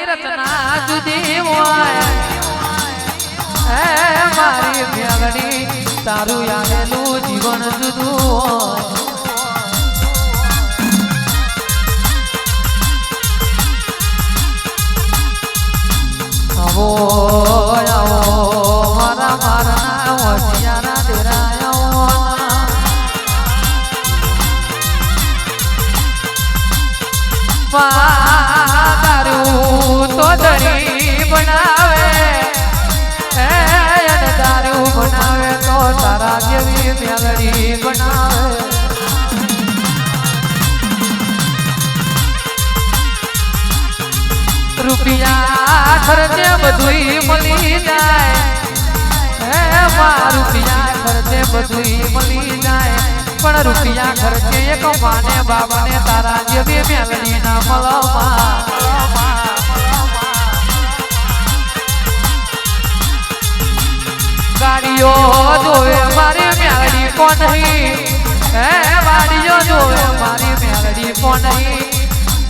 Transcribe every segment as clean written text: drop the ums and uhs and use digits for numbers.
મારી રચના જુદી હોય મારી મેલડી તારું આવેલું જીવન જુદું હોય આવો આવો મારા મારના હોશિયારા ડેરાયો દારૂ તો દરી બનાવે દારૂ બનાવે તો તારા જેવી મેલડી બનાવે રૂપિયા ખર્ચે બધુંય મળી જાય રૂપિયા ખર્ચે બધુંય મળી જાય પણ રૂપિયા ખર્ચે એક માને બાબાને તારા જેવી મેલડી ના મળવા ગાડીઓ જોવે મારી મેલડી કોણ નહીં ગાડીઓ જોવે મારી મેલડી કોણ નહીં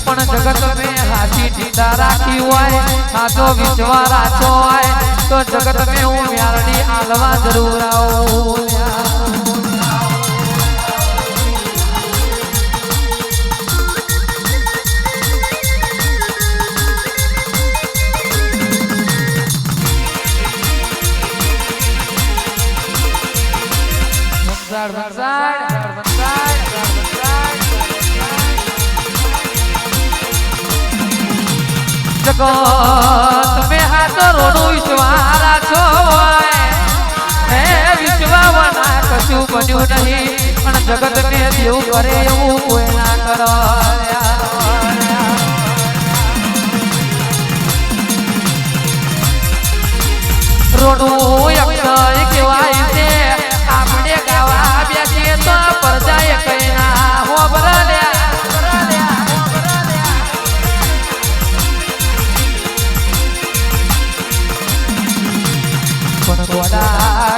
પણ જગત મેં હાથી ઢીંડા રાખી હોય હાથો વિચવા રાચો હોય તો જગત મેં હું મેલડી આલવા જરૂર આવું જગત મેં હાથો રોડું વિશ્વારા છો વિશ્વાના કશું બન્યું નહીં પણ જગત ને જેવું કરે એવું કોઈ ના કરો રોડું અક્ષય કહેવાય છે આપણે ગાવા બેસીએ તો પરજાય કઈ ના હો બરાલ્યા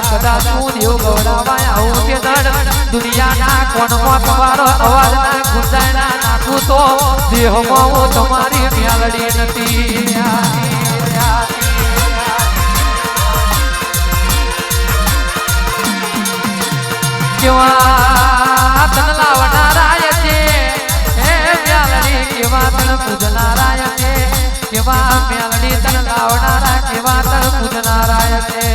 કદાચ હું દેવ ગૌરાવાય આવું કે દડ દુનિયાના કોણમાં તમારો અવાજ ના ગુંજાય ના નાખું તો દેહમાં હું તમારી મેલડી નથી કેવા તન લાવનારાય છે મેલડી કેવા તન પૂજનારાય છે કેવા મેલડી તન લાવનારા કેવા તન પૂજનારાય છે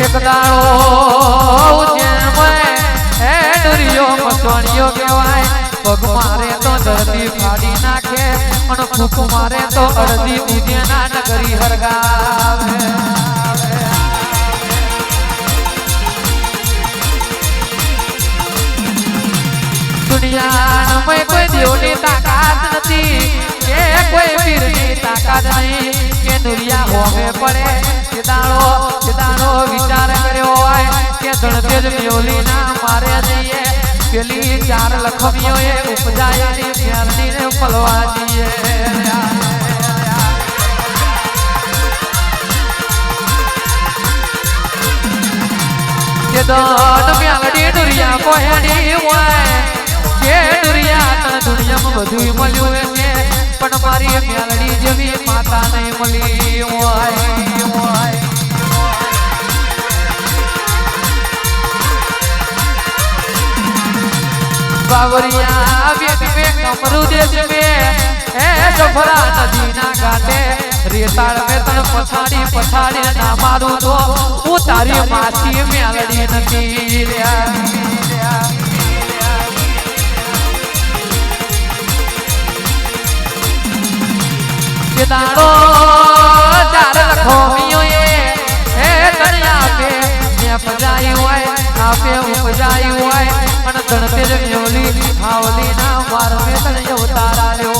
એક દાડો જેમ ડુરિયો મસવાણીઓ કહેવાય પગ મારે તો ધરતી ફાડી નાખે પણ ફૂક મારે તો અડધી ઉદ્યાના નગરી હરગાવે દુનિયામાં કોઈ દેવની તાકાત નથી કે કોઈ પીરની તાકાત નહીં કે દુનિયા હોમે પડે કે દાડો વિચાર કર્યો હોય કે ધણતેજ મેવલી ના મારે જઈએ પેલી ચાર લખમીઓ એ ઉપજાયેલી મેલડીને પલવા જઈએ કે દોડ મેલડી દુરિયા કોહેડી હોય કે દુરિયા તને દુનિયામાં બધું મળ્યું છે પણ મારી મેલડી જેવી માતા નહીં મળી હોય बावरिया बेट में कमरू देश में सफरा नदी ना घाटे रेताड़ में तन पछाड़ी पछाड़ी ना मारू तो वो तारी मासी मेलडी नती दाड़ो चार लखोमियों ये तनिया पे मैं पजाई हुआ आपे उपजाई हुआ पण धणतेज मेवली हावली ना मार में तनिया उतारा लो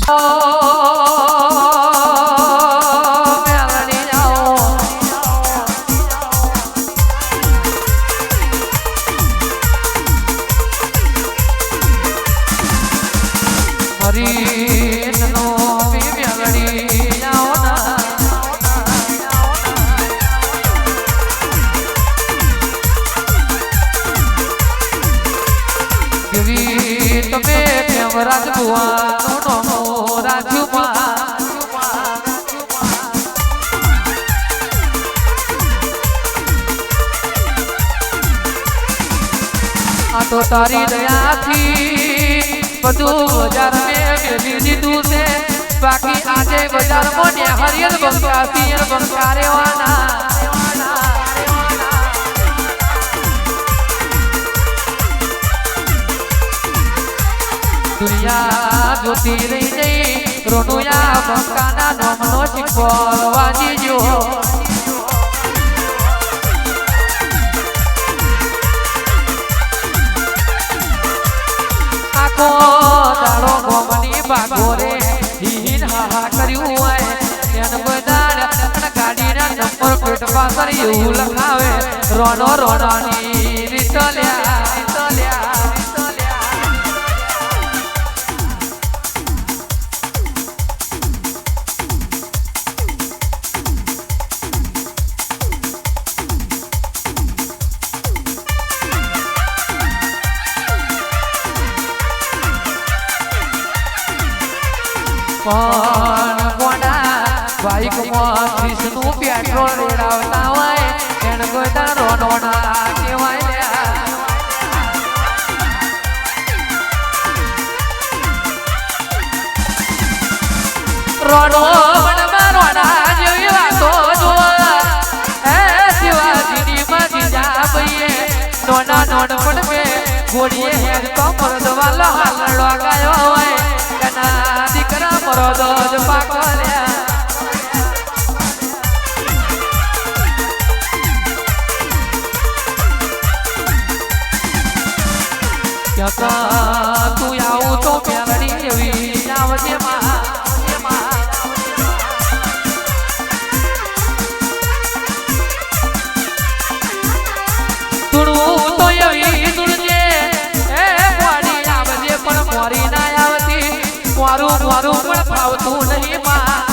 તો તારી દયાથી બધું બજાર મેં મેલી દીધું છે બાકી આજે બજારમાં ને હરિયર બંકાતી બંકારેવાના દુનિયા જોતી રહી જઈ રોનુયા બંકાના નોમનો ચીપોર વાજી જો દાડો ગોમની બાગોરે હીન હાહા કર્યું હોય એને બધાડ ગાડીના નંબર પ્લેટ પાછળ એવું લખાવે રોનો રોનાની રીતલ્યા પણ કોના બાઈકમાં વિષ્ણુ પેટ્રોલ રેડાવતા હોય એને ગોડા રોનોના કહેવાય રોનો મનમાં રોના જેવી વાતો જોવા હે શિવાજીની માજી જા ભાઈએ નોના નોન પણ મેં ઘોડીએ હેડ તો મરદવાલો હાલડો ગાયો હોય કના દીકરા મરદો જ પાકલ્યા ક્યાં તું આવું તો મેલડી એવી આવજે માં તુડવું તો એવી તુડજે એ મોડી આવજે પણ મોરી ના આવતી મારું મારું પણ ફાવતું નહીં માં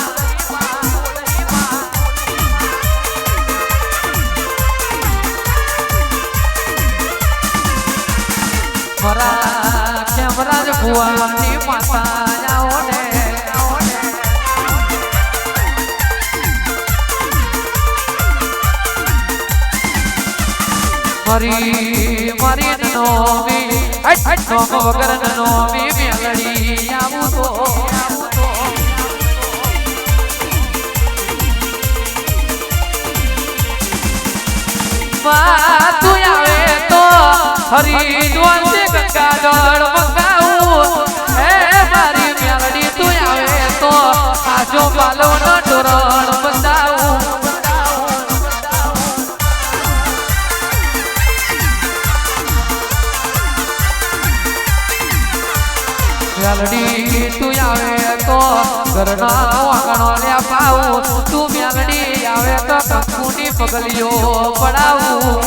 મારા કેમરાજ ભુવાની માતા આવો ને મારી મારી નોમી નોમ વગર નોમી મેલડી આવું તો તું આવે તો હરિદ્વાર થી ગંગાજળ મંગાવું હે મારી મેલડી તું આવે તો આજો પાલવનો તોરણ બંધાવું મેલડી તું આવે તો ઘરના વાગણો લે પાવું તું મેલડી આવે તો કંકુની પગલીઓ પડાવું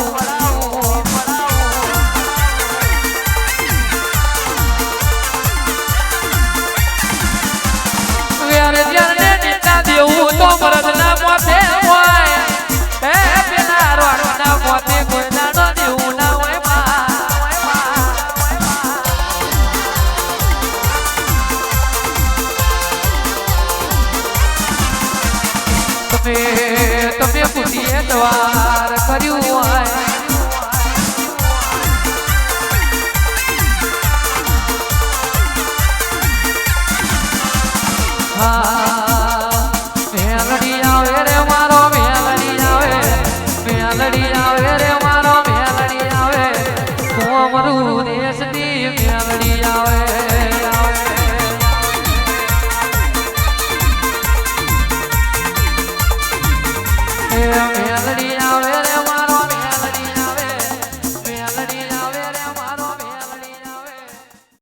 વેર જરને નીતા દેવું તો મરદના મોથે હોય હે પેલા રોડના મોથે કોઈ નાનો દેવું ના હોય તમે પૂછીએ દ્વાર કર્યું હોય